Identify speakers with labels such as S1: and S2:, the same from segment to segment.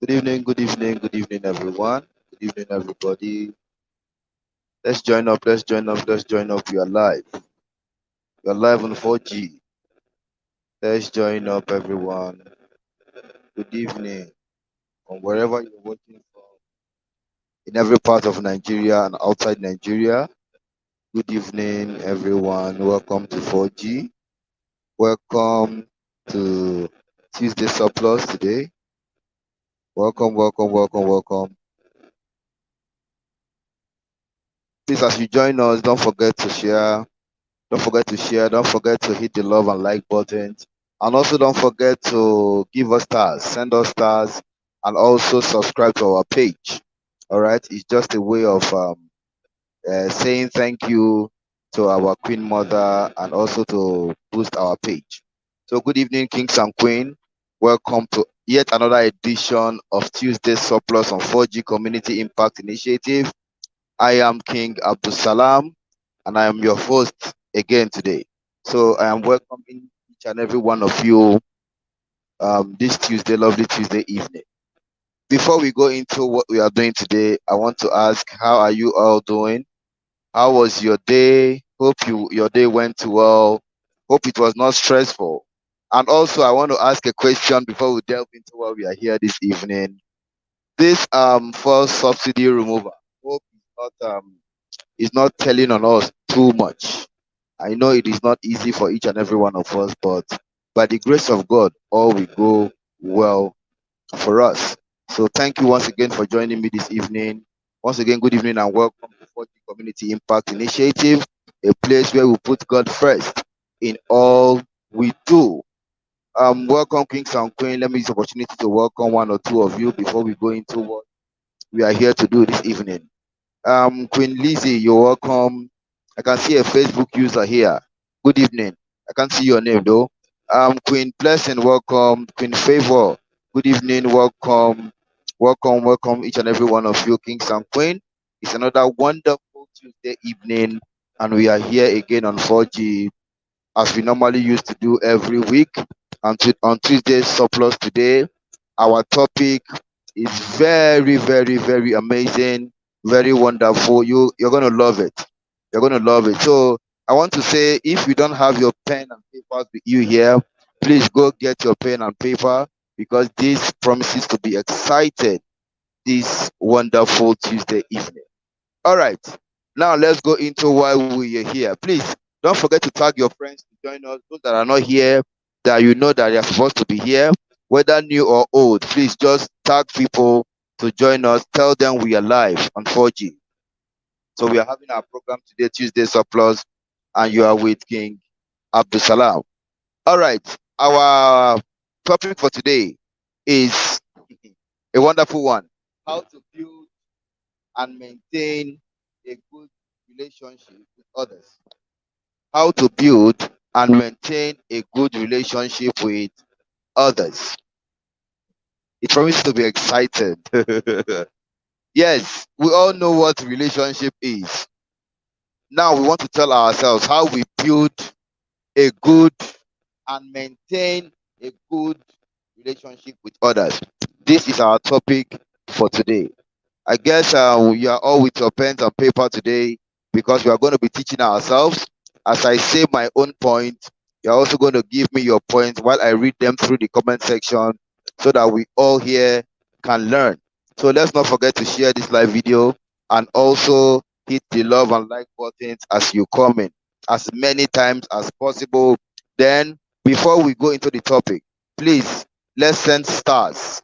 S1: Good evening, everyone. Good evening, everybody. Let's join up. We are live. We are live on 4G. Let's join up, everyone. Good evening, from wherever you're watching from, in every part of Nigeria and outside Nigeria. Good evening, everyone. Welcome to 4G. Welcome to Tuesday Surplus today. Welcome. Please, as you join us, don't forget to share. Don't forget to share. Don't forget to hit the love and like buttons. And also don't forget to give us stars, send us stars, and also subscribe to our page. All right. It's just a way of saying thank you to our Queen Mother and also to boost our page. So good evening, Kings and Queen. Welcome to yet another edition of Tuesday Surplus on 4G Community Impact Initiative. I am King Abdul Salam and I am your host again today. So I am welcoming each and every one of you this Tuesday, lovely Tuesday evening. Before we go into what we are doing today, I want to ask, how are you all doing? How was your day? Hope your day went well. Hope it was not stressful. And also, I want to ask a question before we delve into what we are here this evening. This fuel subsidy remover, hope is not telling on us too much. I know it is not easy for each and every one of us, but by the grace of God, all will go well for us. So thank you once again for joining me this evening. Once again, good evening and welcome to 40 Community Impact Initiative, a place where we put God first in all we do. Welcome, Kings and Queen. Let me use the opportunity to welcome one or two of you before we go into what we are here to do this evening. Queen Lizzie, you're welcome. I can see a Facebook user here. Good evening. I can't see your name though. Queen Blessing, welcome. Queen Favor, good evening. Welcome, each and every one of you, Kings and Queen. It's another wonderful Tuesday evening, and we are here again on 4G as we normally used to do every week. And on Tuesday's surplus today, our topic is very amazing, very wonderful. You're gonna love it. You're gonna love it. So I want to say, if you don't have your pen and paper with you here, please go get your pen and paper because this promises to be excited this wonderful Tuesday evening. All right. Now let's go into why we are here. Please don't forget to tag your friends to join us. Those that are not here, that you know that they are supposed to be here, whether new or old. Please just tag people to join us. Tell them we are live on 4G. So we are having our program today, Tuesday Surplus, and you are with King Abdul Salam. All right. Our topic for today is a wonderful one: how to build and maintain a good relationship with others. How to build and maintain a good relationship with others. It promises to be excited. Yes, we all know what relationship is. Now we want to tell ourselves how we build a good and maintain a good relationship with others. This is our topic for today. I guess you are all with your pens and paper today because we are going to be teaching ourselves. As I say my own point, you're also going to give me your points while I read them through the comment section so that we all here can learn. So let's not forget to share this live video and also hit the love and like buttons as you comment as many times as possible. Then, before we go into the topic, please let's send stars.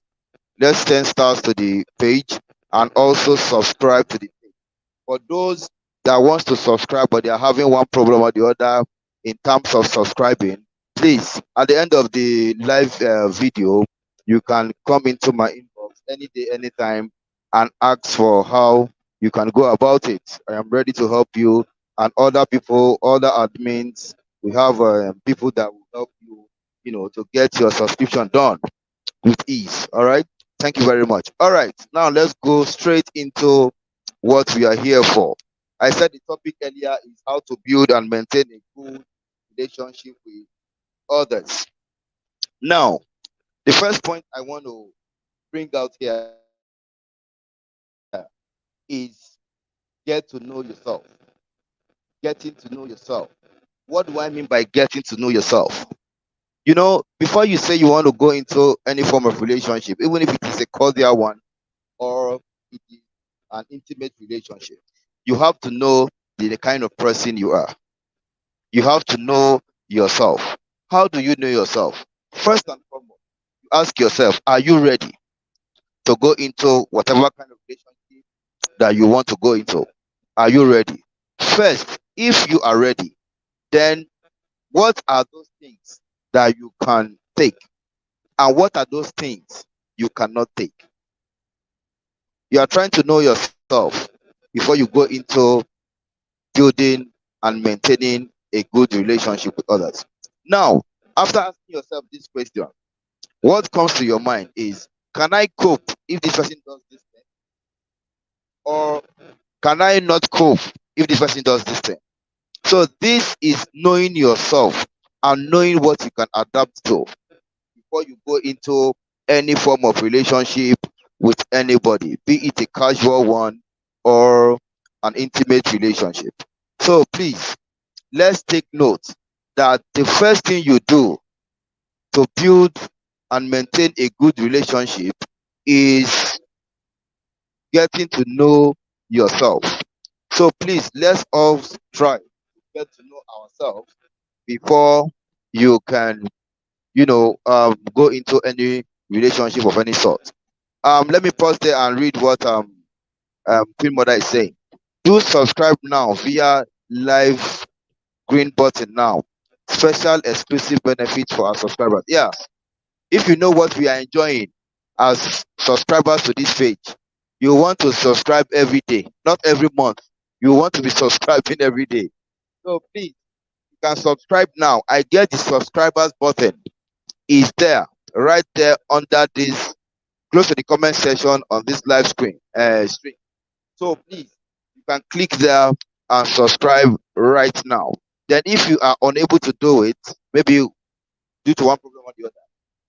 S1: Let's send stars to the page and also subscribe to the page. For those that wants to subscribe but they are having one problem or the other in terms of subscribing, please, at the end of the live video, you can come into my inbox any day, anytime, and ask for how you can go about it. I am ready to help you and other people, other admins. We have people that will help you, to get your subscription done with ease. All right. Thank you very much. All right. Now let's go straight into what we are here for. I said the topic earlier is how to build and maintain a good relationship with others. Now, the first point I want to bring out here is get to know yourself. Getting to know yourself. What do I mean by getting to know yourself? Before you say you want to go into any form of relationship, even if it is a cordial one or it is an intimate relationship, you have to know the kind of person you are. You have to know yourself. How do you know yourself? First and foremost, you ask yourself, are you ready to go into whatever kind of relationship that you want to go into? Are you ready? First, if you are ready, then what are those things that you can take? And what are those things you cannot take? You are trying to know yourself before you go into building and maintaining a good relationship with others. Now, after asking yourself this question, what comes to your mind is, can I cope if this person does this thing? Or can I not cope if this person does this thing? So, this is knowing yourself and knowing what you can adapt to before you go into any form of relationship with anybody, be it a casual one or an intimate relationship. So, please, let's take note that the first thing you do to build and maintain a good relationship is getting to know yourself. So please, let's all try to get to know ourselves before you can, go into any relationship of any sort. Let me pause there and read what Queen Mother is saying. Do subscribe now via live green button now. Special exclusive benefits for our subscribers. Yeah, if you know what we are enjoying as subscribers to this page, you want to subscribe every day, not every month. You want to be subscribing every day. So please, you can subscribe now. I get the subscribers button is there, right there under this, close to the comment section on this live stream. So please, you can click there and subscribe right now. Then, if you are unable to do it, maybe due to one problem or the other,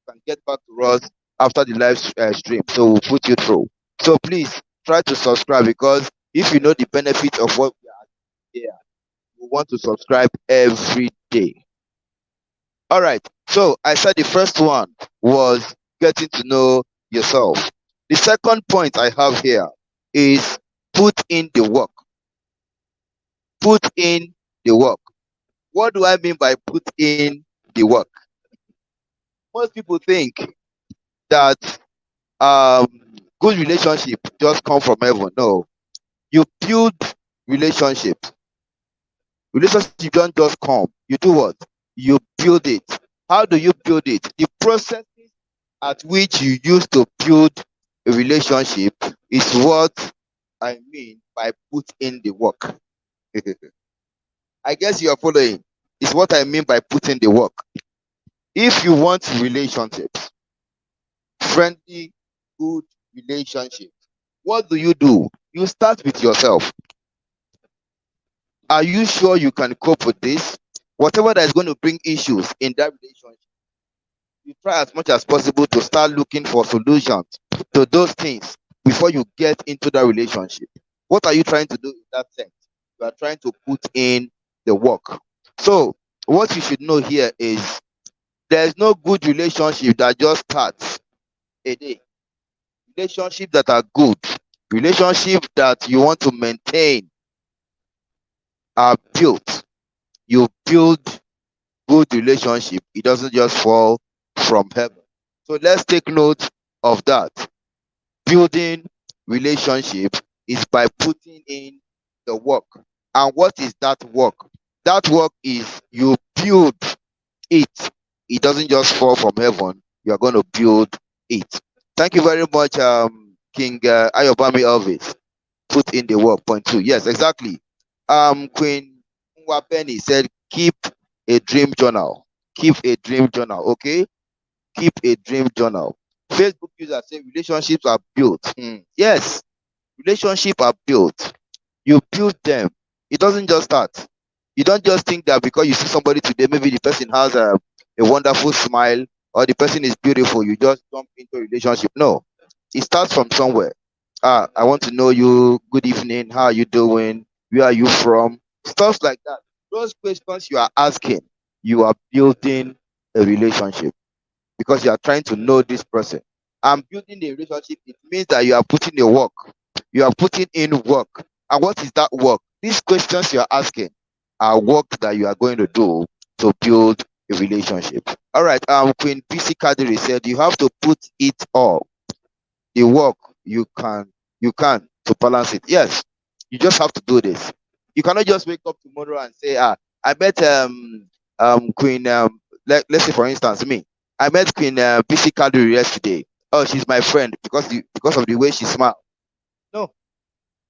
S1: can get back to us after the live stream. So we'll put you through. So please try to subscribe, because if you know the benefit of what we are here, you want to subscribe every day. All right. So I said the first one was getting to know yourself. The second point I have here is put in the work. Put in the work. What do I mean by put in the work? Most people think that um good relationship just come from heaven. No, you build relationships. Relationship don't just come. You do what? You build it. How do you build it? The processes at which you use to build a relationship is what I mean by put in the work. I guess you are following. It's what I mean by putting the work. If you want relationships, friendly, good relationships, what do? You start with yourself. Are you sure you can cope with this? Whatever that is going to bring issues in that relationship, you try as much as possible to start looking for solutions to those things before you get into that relationship. What are you trying to do in that sense? You are trying to put in the work. So, what you should know here is there's no good relationship that just starts a day. Relationships that are good, relationships that you want to maintain, are built. You build good relationship. It doesn't just fall from heaven. So let's take note of that. Building relationship is by putting in the work. And what is that work? That work is you build it. It doesn't just fall from heaven. You are going to build it. Thank you very much, King Ayobami Elvis. Put in the work. Point two. Yes, exactly. Queen Wapeni said, keep a dream journal. Keep a dream journal. Okay. Keep a dream journal. Facebook users say relationships are built. Yes, relationships are built. You build them. It doesn't just start. You don't just think that because you see somebody today, maybe the person has a wonderful smile or the person is beautiful, you just jump into a relationship. No. It starts from somewhere. I want to know you. Good evening. How are you doing? Where are you from? Stuff like that. Those questions you are asking, you are building a relationship because you are trying to know this person. And building a relationship, it means that you are putting a work. You are putting in work. And what is that work? These questions you are asking are work that you are going to do to build a relationship. All right. Queen PC Kadiri said you have to put it all. The work you can to balance it. Yes, you just have to do this. You cannot just wake up tomorrow and say, I met Queen let's say for instance me. I met Queen PC Kadiri yesterday. Oh, she's my friend because of the way she smiles. No,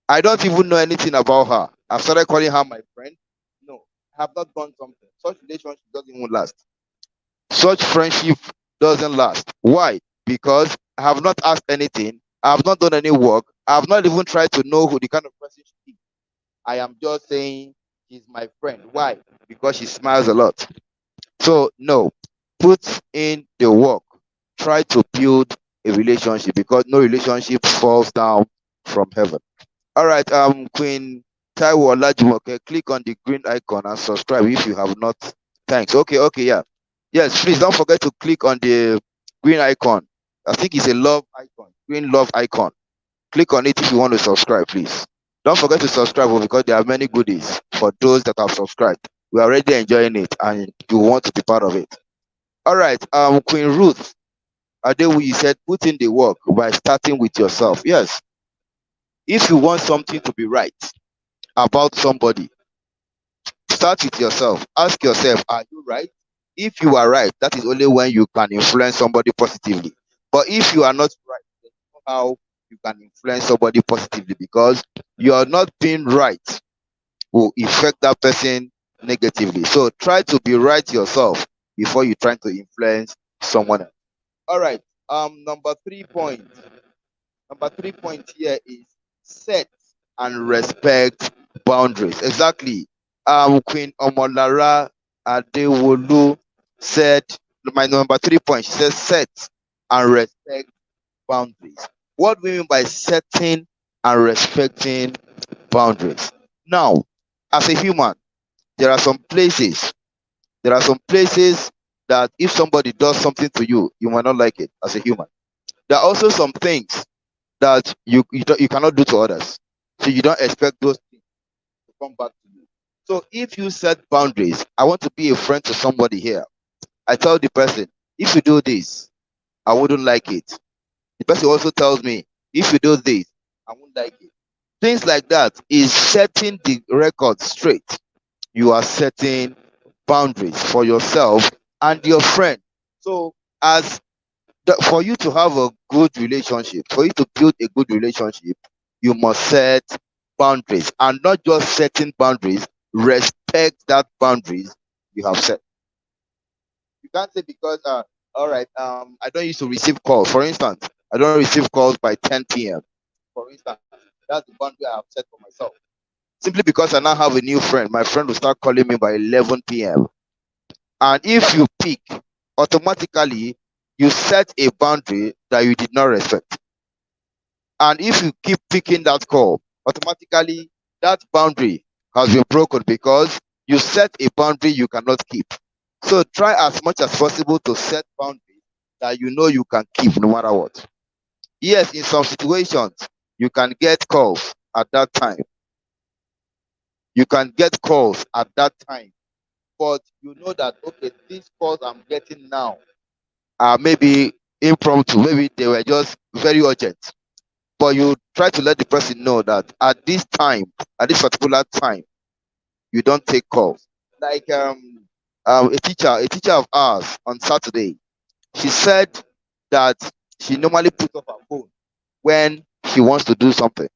S1: I don't even know anything about her. I've started calling her my friend. No, I have not done something. Such relationship doesn't even last. Such friendship doesn't last. Why? Because I have not asked anything. I have not done any work. I have not even tried to know who the kind of person she is. I am just saying she's my friend. Why? Because she smiles a lot. So no, put in the work. Try to build a relationship because no relationship falls down from heaven. All right, Queen Taiwo Olajumoke, click on the green icon and subscribe if you have not. Thanks. Okay, yeah. Yes, please don't forget to click on the green icon. I think it's a love icon, green love icon. Click on it if you want to subscribe, please. Don't forget to subscribe because there are many goodies for those that have subscribed. We are already enjoying it and you want to be part of it. All right, Queen Ruth Adewu said, put in the work by starting with yourself. Yes, if you want something to be right about somebody, start with yourself. Ask yourself, are you right? If you are right, that is only when you can influence somebody positively. But if you are not right, there's no how you can influence somebody positively because you are not being right will affect that person negatively. So try to be right yourself before you try to influence someone else. All right. Number 3 point. Number 3 point here is set and respect boundaries. Exactly. Queen Omolara Adewolu said my number 3 point. She says set and respect boundaries. What do we mean by setting and respecting boundaries? Now, as a human, there are some places, there are some places that if somebody does something to you, you might not like it as a human. There are also some things that you cannot do to others. So you don't expect those things to come back to you. So if you set boundaries, I want to be a friend to somebody here. I tell the person, if you do this, I wouldn't like it. The person also tells me, if you do this, I won't like it. Things like that is setting the record straight. You are setting boundaries for yourself and your friend. So as for you to have a good relationship, for you to build a good relationship, you must set boundaries and not just setting boundaries, respect that boundaries you have set. You can't say because all right, I don't used to receive calls. For instance, I don't receive calls by 10 p.m. For instance, that's the boundary I have set for myself. Simply because I now have a new friend, my friend will start calling me by 11 p.m. And if you pick, automatically you set a boundary that you did not respect. And if you keep picking that call, automatically that boundary has been broken because you set a boundary you cannot keep. So try as much as possible to set boundaries that you know you can keep no matter what. Yes, in some situations, you can get calls at that time. You can get calls at that time, but you know that, okay, these calls I'm getting now are maybe impromptu, maybe they were just very urgent. But you try to let the person know that at this time, at this particular time, you don't take calls. Like a teacher of ours on Saturday, she said that she normally puts off her phone when she wants to do something.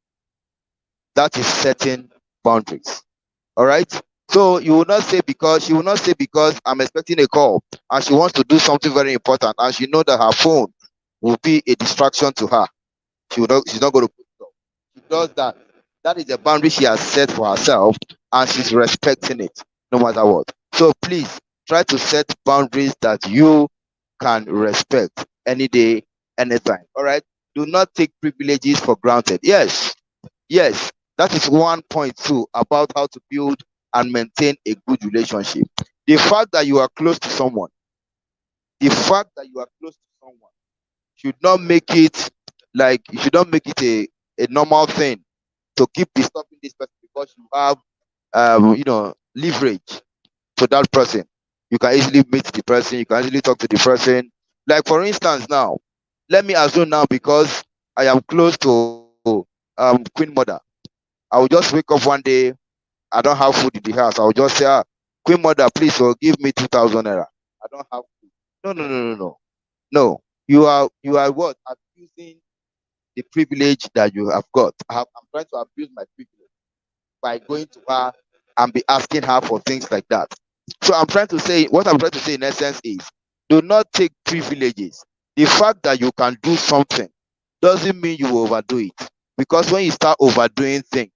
S1: That is setting boundaries. All right. So you will not say because she will not say because I'm expecting a call and she wants to do something very important and she know that her phone will be a distraction to her. She's not going to put it off. She does that. That is a boundary she has set for herself and she's respecting it no matter what. So please try to set boundaries that you can respect any day, anytime. All right. Do not take privileges for granted. Yes, yes, that is one point too about how to build and maintain a good relationship. The fact that you are close to someone, the fact that you are close to someone should not make it like you should not make it a normal thing to keep disturbing this person because you have leverage to that person. You can easily meet the person, you can easily talk to the person. Like for instance now, let me assume now because I am close to Queen Mother. I will just wake up one day, I don't have food in the house. I will just say, Queen Mother, please give me 2,000 naira. I don't have food. No, no, no, no, no. No. You are what? Abusing the privilege that you have got. I'm trying to abuse my privilege by going to her and be asking her for things like that. So what I'm trying to say in essence is, do not take privileges. The fact that you can do something doesn't mean you will overdo it. Because when you start overdoing things,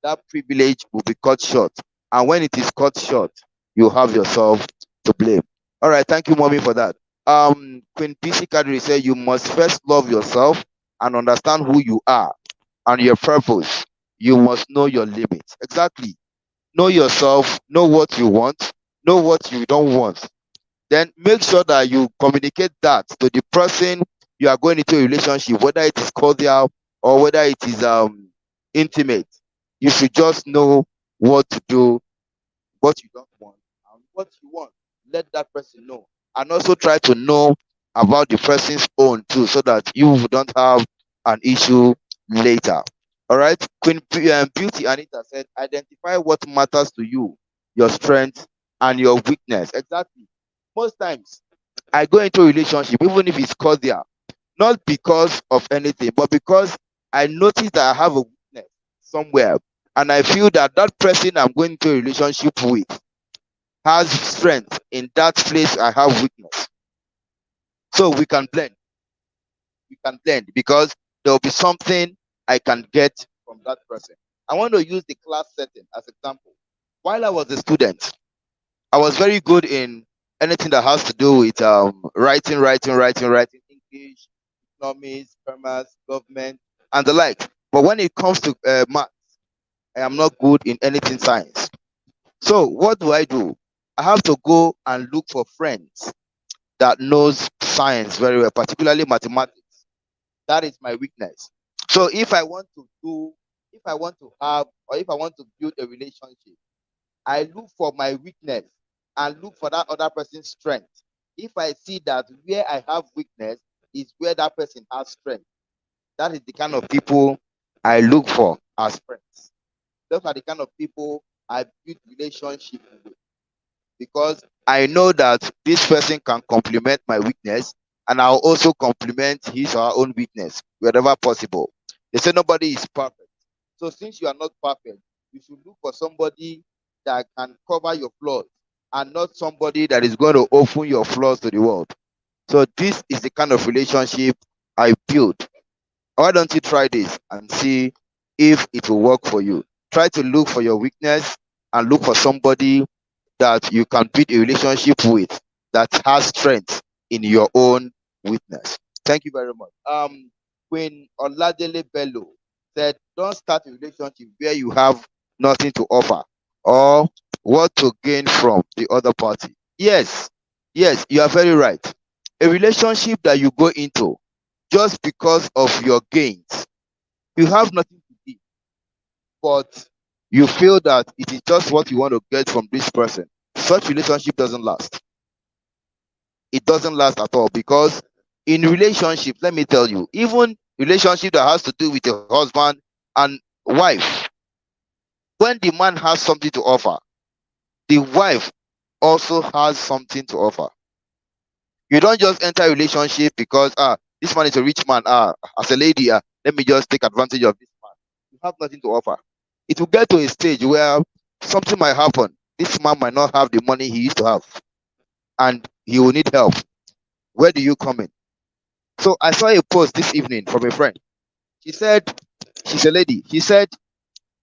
S1: that privilege will be cut short. And when it is cut short, you have yourself to blame. All right, thank you, mommy, for that. Queen PC Kadri said you must first love yourself and understand who you are and your purpose. You must know your limits. Exactly. Know yourself, know what you want, know what you don't want. Then make sure that you communicate that to the person you are going into a relationship, whether it is cordial or whether it is intimate. You should just know what to do, what you don't want, and what you want. Let that person know. And also try to know about the person's own too, so that you don't have an issue later. All right. Beauty Anita said, identify what matters to you, your strength and your weakness. Exactly. Most times, I go into a relationship, even if it's cordial, not because of anything, but because I notice that I have a weakness somewhere, and I feel that that person I'm going into a relationship with has strength in that place I have weakness. So we can blend. We can blend because there will be something I can get from that person. I want to use the class setting as example. While I was a student, I was very good in anything that has to do with writing English, economics, commerce, government, and the like. But when it comes to math, I am not good in anything science. So what do? I have to go and look for friends that knows science very well, particularly mathematics. That is my weakness. So if I want to have, or if I want to build a relationship, I look for my weakness and look for that other person's strength. If I see that where I have weakness is where that person has strength, that is the kind of people I look for as friends. Those are the kind of people I build relationship with, because I know that this person can complement my weakness and I'll also complement his or her own weakness wherever possible. They say nobody is perfect. So since you are not perfect, you should look for somebody that can cover your flaws and not somebody that is going to open your flaws to the world. So this is the kind of relationship I build. Why don't you try this and see if it will work for you? Try to look for your weakness and look for somebody that you can build a relationship with that has strength in your own weakness. Thank you very much. Queen Oladele Bello said, don't start a relationship where you have nothing to offer or what to gain from the other party. Yes, yes, you are very right. A relationship that you go into just because of your gains, you have nothing to give, but you feel that it is just what you want to get from this person. Such relationship doesn't last. It doesn't last at all, because in relationship, let me tell you, even relationship that has to do with a husband and wife, when the man has something to offer, the wife also has something to offer. You don't just enter a relationship because this man is a rich man. As a lady, let me just take advantage of this man. You have nothing to offer. It will get to a stage where something might happen. This man might not have the money he used to have, and he will need help. Where do you come in? So I saw a post this evening from a friend. She said, she's a lady. She said,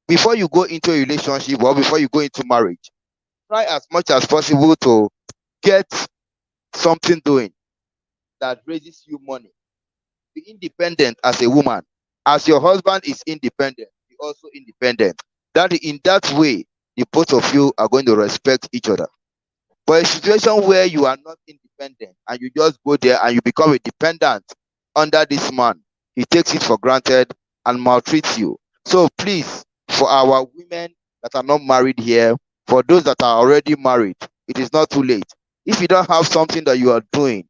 S1: before you go into a relationship or before you go into marriage, try as much as possible to get something doing that raises you money Be independent as a woman. As your husband is independent, be also independent. That in that way, the both of you are going to respect each other. But a situation where you are not independent and you just go there and you become a dependent under this man, he takes it for granted and maltreats you. So please, for our women that are not married here, for those that are already married, it is not too late. If you don't have something that you are doing,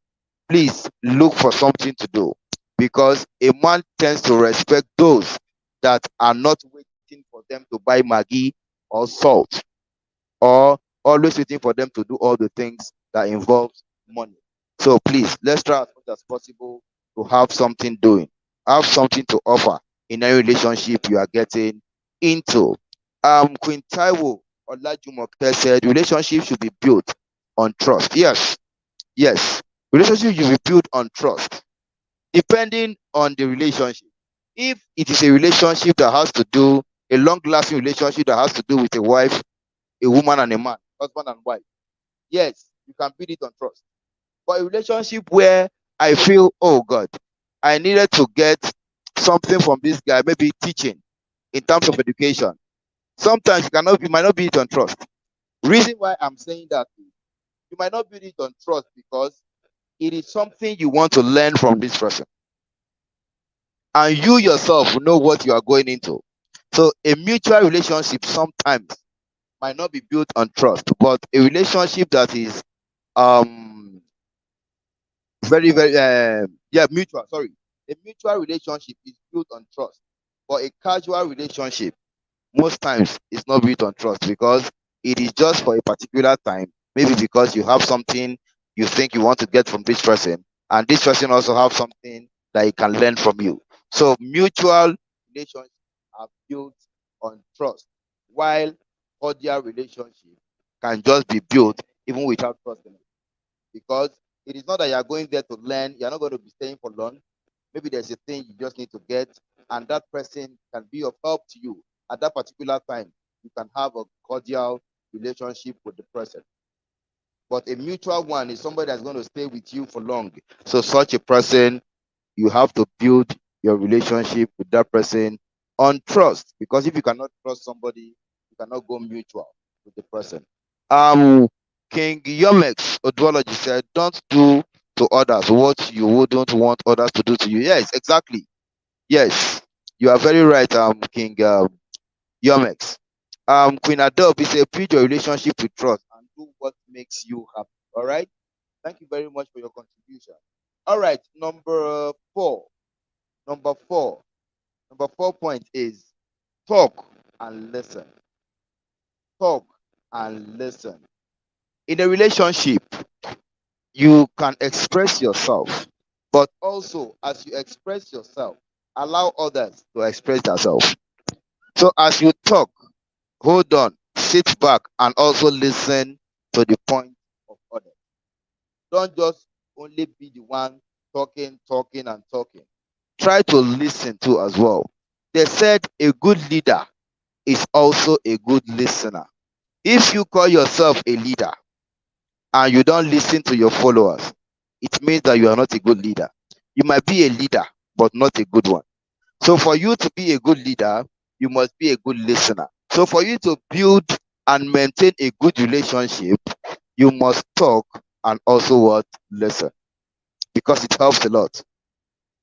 S1: please look for something to do, because a man tends to respect those that are not waiting for them to buy Maggie or salt, or always waiting for them to do all the things that involves money. So please, let's try as much as possible to have something doing, have something to offer in any relationship you are getting into. Queen Taiwo Olajumoke said relationship should be built on trust. Yes, yes. Relationship should be built on trust, depending on the relationship. If it is a relationship that has to do, a long lasting relationship that has to do with a wife, a woman and a man, husband and wife, yes, you can build it on trust. But a relationship where I feel, oh God, I needed to get something from this guy, maybe teaching in terms of education. Sometimes you might not build it on trust. Reason why I'm saying that is, you might not build it on trust because it is something you want to learn from this person, and you yourself know what you are going into. So a mutual relationship sometimes might not be built on trust, but a relationship that is um very yeah, mutual, sorry, a mutual relationship is built on trust, but a casual relationship most times is not built on trust, because it is just for a particular time, maybe because you have something you think you want to get from this person, and this person also have something that he can learn from you. So mutual relationships are built on trust, while cordial relationship can just be built even without trust in it, because it is not that you are going there to learn, you're not going to be staying for long. Maybe there's a thing you just need to get, and that person can be of help to you at that particular time. You can have a cordial relationship with the person. But a mutual one is somebody that's going to stay with you for long. So such a person, you have to build your relationship with that person on trust. Because if you cannot trust somebody, you cannot go mutual with the person. Um, King Yomex Odwology said, "Don't do to others what you wouldn't want others to do to you." Yes, exactly. Yes, you are very right, King Yomex. Queen Adobe said, "Build your relationship with trust and do what makes you happy." All right. Thank you very much for your contribution. All right, number four. Number four. Number 4 point is talk and listen. Talk and listen. In a relationship, you can express yourself, but also as you express yourself, allow others to express themselves. So as you talk, hold on, sit back, and also listen to the point of others. Don't just only be the one talking, talking, and talking. Try to listen to as well. They said a good leader is also a good listener. If you call yourself a leader and you don't listen to your followers, it means that you are not a good leader. You might be a leader, but not a good one. So for you to be a good leader, you must be a good listener. So for you to build and maintain a good relationship, you must talk and also what? Listen. Because it helps a lot.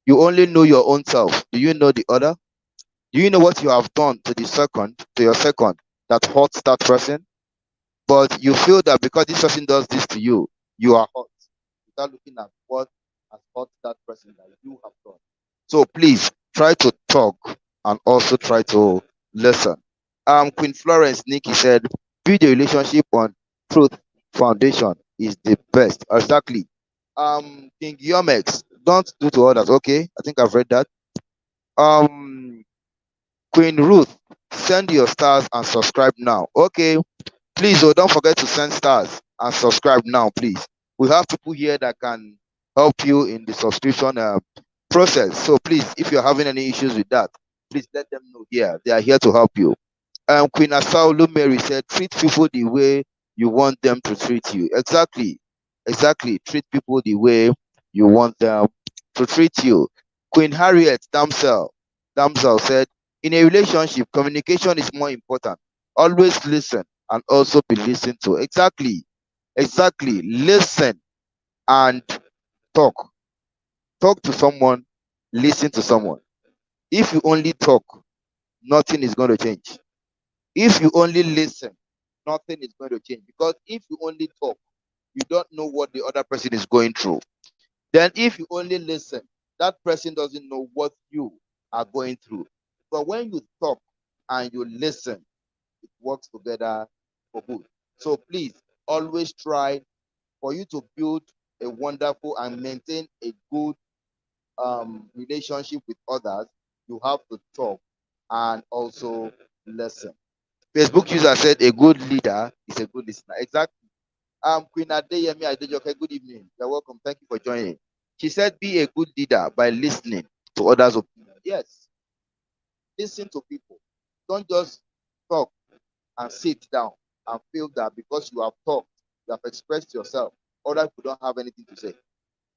S1: You only know your own self. Do you know the other? Do you know what you have done to your second, that hurts that person? But you feel that because this person does this to you, you are hurt, without looking at what has hurt that person that you have done. So please try to talk and also try to listen. Queen Florence Nikki said, build a relationship on truth foundation is the best. Exactly. King Yomex, don't do to others. Okay, I think I've read that. Um, Queen Ruth, send your stars and subscribe now. Okay, please, oh, don't forget to send stars and subscribe now, please. We have people here that can help you in the subscription process. So please, if you're having any issues with that, please let them know here. They are here to help you. Queen Asaulu Mary said, treat people the way you want them to treat you. Exactly. Exactly. Treat people the way you want them to treat you. Queen Harriet Damsel said, in a relationship, communication is more important. Always listen and also be listened to. Exactly. Exactly. Listen and talk. Talk to someone, listen to someone. If you only talk, nothing is going to change. If you only listen, nothing is going to change. Because if you only talk, you don't know what the other person is going through. Then, if you only listen, that person doesn't know what you are going through. But when you talk and you listen, it works together for good. So please always try for you to build a wonderful and maintain a good relationship with others. You have to talk and also listen. Facebook user said a good leader is a good listener. Exactly. Queen Adeyemi Adejoke, good evening. You're welcome. Thank you for joining. She said, be a good leader by listening to others' opinions. Yes, listen to people. Don't just talk and sit down and feel that because you have talked, you have expressed yourself, other people don't have anything to say.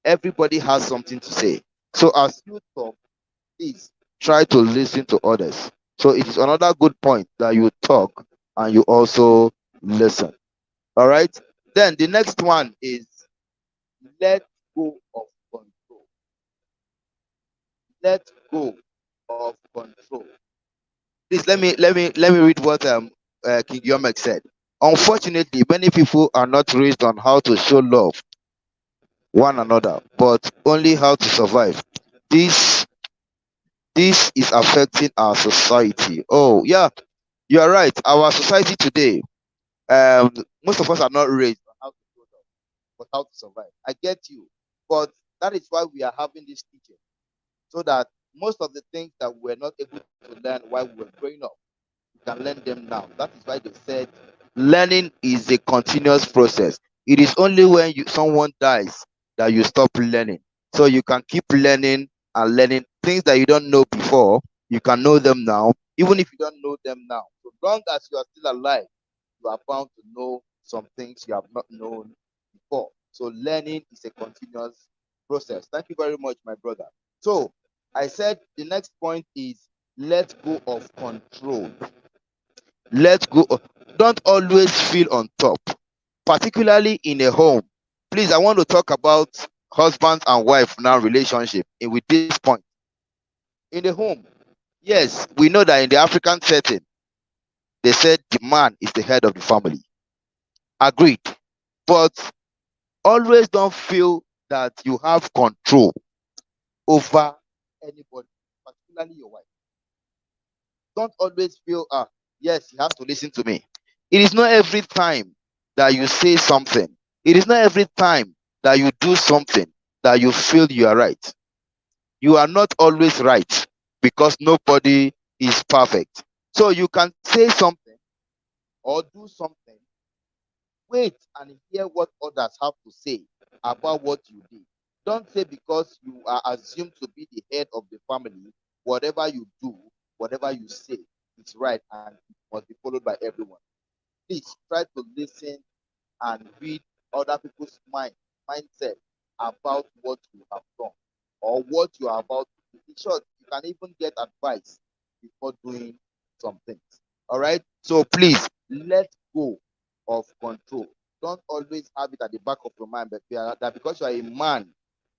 S1: Everybody has something to say. So as you talk, please try to listen to others. So it is another good point that you talk and you also listen. All right. Then the next one is let go of control. Let go of control. Please let me read what King Yomek said. Unfortunately, many people are not raised on how to show love one another, but only how to survive. This this is affecting our society. Oh yeah, you are right. Our society today, um, most of us are not raised on how to show love, but how to survive. I get you, but that is why we are having this teaching, so that most of the things that we were not able to learn while we were growing up, you can learn them now. That is why they said learning is a continuous process. It is only when someone dies that you stop learning. So you can keep learning and learning things that you don't know before. You can know them now, even if you don't know them now. So long as you are still alive, you are bound to know some things you have not known before. So learning is a continuous process. Thank you very much, my brother. So I said the next point is let go of control. Let go. Don't always feel on top, particularly in a home. Please, I want to talk about husband and wife now relationship with this point. In the home, yes, we know that in the African setting, they said the man is the head of the family. Agreed. But always don't feel that you have control over anybody, particularly your wife. Don't always feel, yes, you have to listen to me. It is not every time that you say something, it is not every time that you do something that you feel you are right. You are not always right because nobody is perfect. So you can say something or do something, wait and hear what others have to say about what you did. Don't say because you are assumed to be the head of the family, whatever you do, whatever you say, it's right and it must be followed by everyone. Please try to listen and read other people's mindset about what you have done or what you are about to do. In short, you can even get advice before doing some things. All right. So please let go of control. Don't always have it at the back of your mind, but that because you are a man,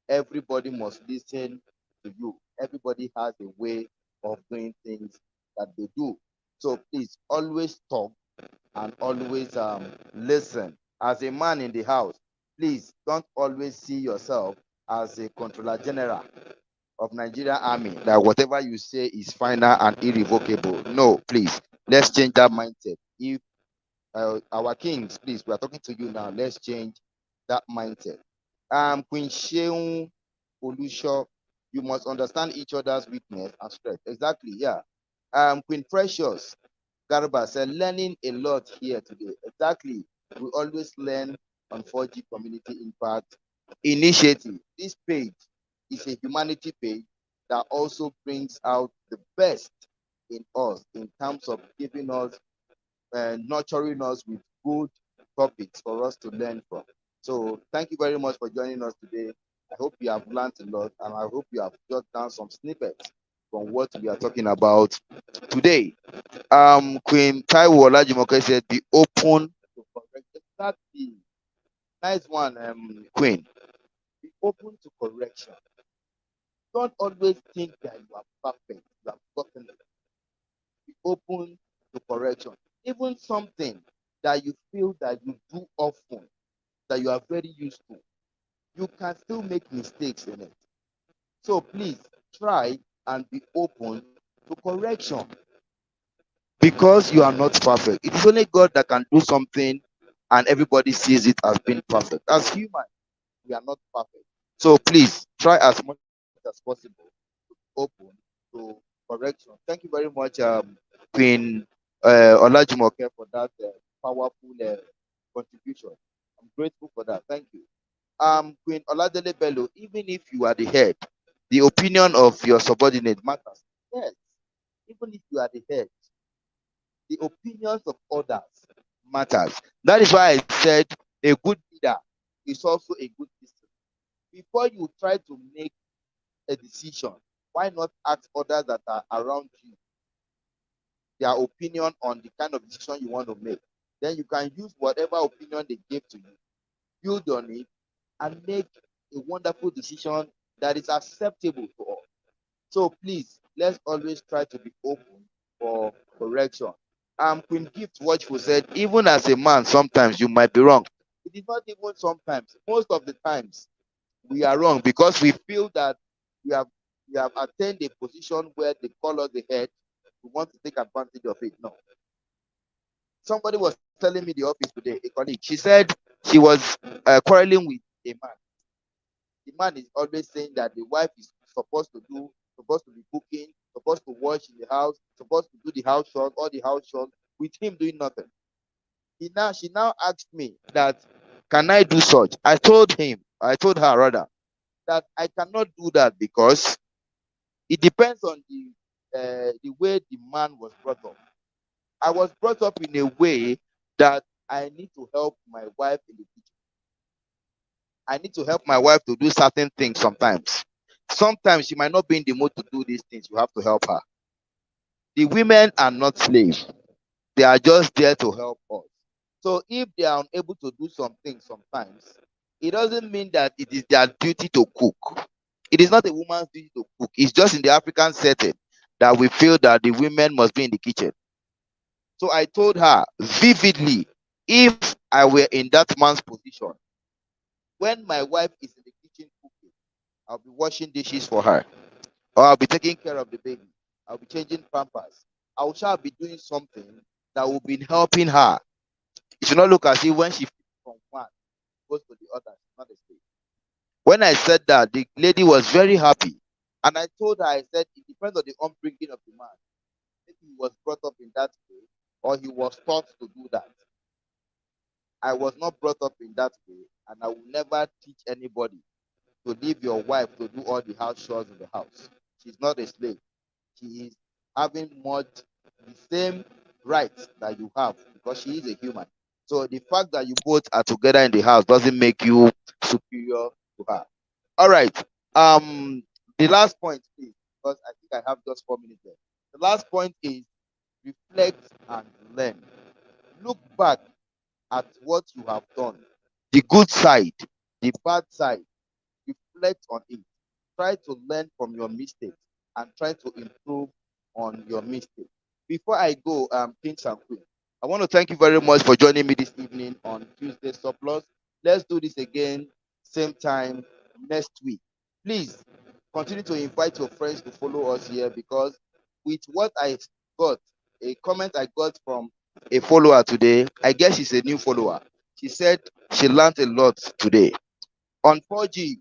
S1: everybody must listen to you. Everybody has a way of doing things that they do. So please always talk and always listen. As a man in the house, please don't always see yourself as a controller general of Nigerian Army, that whatever you say is final and irrevocable. No, please, let's change that mindset. If our kings, please, we are talking to you now. Let's change that mindset. Queen Sheung Olusho, you must understand each other's weakness and strength. Exactly, yeah. Queen Precious Garba said, learning a lot here today. Exactly. We always learn on 4G Community Impact Initiative. This page is a humanity page that also brings out the best in us in terms of giving us nurturing us with good topics for us to learn from. So thank you very much for joining us today. I hope you have learned a lot, and I hope you have jot down some snippets from what we are talking about today. Queen Taiwo Olajumoke said, "Be open to correction." That's the nice one, Queen. Be open to correction. Don't always think that you are perfect. You have gotten it. Be open to correction. Even something that you feel that you do often, that you are very used to, you can still make mistakes in it. So please try and be open to correction because you are not perfect. It is only God that can do something and everybody sees it as being perfect. As human, we are not perfect. So please try as much as possible open to correction. Thank you very much, Queen Olajumoke, for that powerful contribution. I'm grateful for that. Thank you. Queen Oladele Bello, even if you are the head, the opinion of your subordinate matters. Yes, even if you are the head, the opinions of others matters. That is why I said a good leader is also a good listener. Before you try to make a decision, why not ask others that are around you their opinion on the kind of decision you want to make? Then you can use whatever opinion they gave to you, build on it, and make a wonderful decision that is acceptable to all. So please, let's always try to be open for correction. Queen Gift Watchful said, even as a man, sometimes you might be wrong. It is not even sometimes. Most of the times, we are wrong because we feel that we have we have attained a position where they call us the head. We want to take advantage of it. No. Somebody was telling me the office today, a colleague. She said she was quarreling with a man. The man is always saying that the wife is supposed to be cooking, supposed to wash in the house, supposed to do the house chores, all the house chores, with him doing nothing. She now asked me that can I do such? I told her rather that I cannot do that because it depends on the way the man was brought up. I was brought up in a way that I need to help my wife in the kitchen. I need to help my wife to do certain things sometimes. Sometimes she might not be in the mood to do these things. You have to help her. The women are not slaves. They are just there to help us. So if they are unable to do something sometimes, it doesn't mean that it is their duty to cook. It is not a woman's duty to cook. It's just in the African setting that we feel that the women must be in the kitchen. So I told her vividly, if I were in that man's position, when my wife is in the kitchen cooking, I'll be washing dishes for her, or I'll be taking care of the baby. I'll be changing pampers. I shall be doing something that will be helping her. It should not look as if when she from one goes to the other, it's not a state. When I said that, the lady was very happy. And I told her, I said, it depends on the upbringing of the man. Maybe he was brought up in that way, or he was taught to do that. I was not brought up in that way, and I will never teach anybody to leave your wife to do all the house chores in the house. She's not a slave. She is having much the same rights that you have because she is a human. So the fact that you both are together in the house doesn't make you superior to her. All right. Um, the last point, please, because I think I have just 4 minutes left. The last point is reflect and learn. Look back at what you have done, the good side, the bad side. Reflect on it. Try to learn from your mistakes and try to improve on your mistakes. Before I go, kings and queens, I want to thank you very much for joining me this evening on Tuesday Surplus. Let's do this again, same time next week. Please continue to invite your friends to follow us here because with what I got, a comment I got from a follower today, I guess she's a new follower. She said she learned a lot today. On 4G,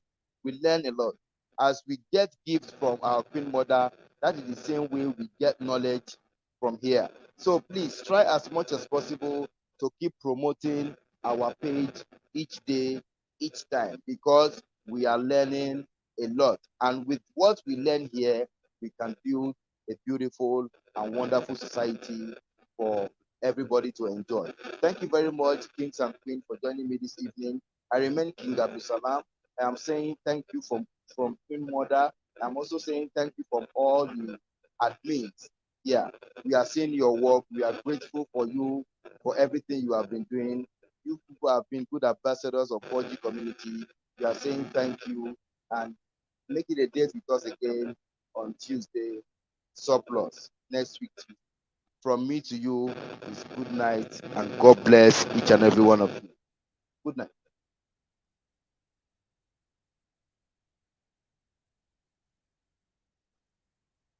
S1: we learn a lot. As we get gifts from our Queen Mother, that is the same way we get knowledge from here. So please try as much as possible to keep promoting our page each day, each time, because we are learning a lot. And with what we learn here, we can build a beautiful and wonderful society for everybody to enjoy. Thank you very much, kings and queens, for joining me this evening. I remain King Abdul Salam. I'm saying thank you from Queen Mother. I'm also saying thank you from all the admins. Yeah, we are seeing your work. We are grateful for you for everything you have been doing. You people have been good ambassadors of 4G community. We are saying thank you and make it a date with us again on Tuesday, surplus next week. From me to you is good night and God bless each and every one of you. Good night.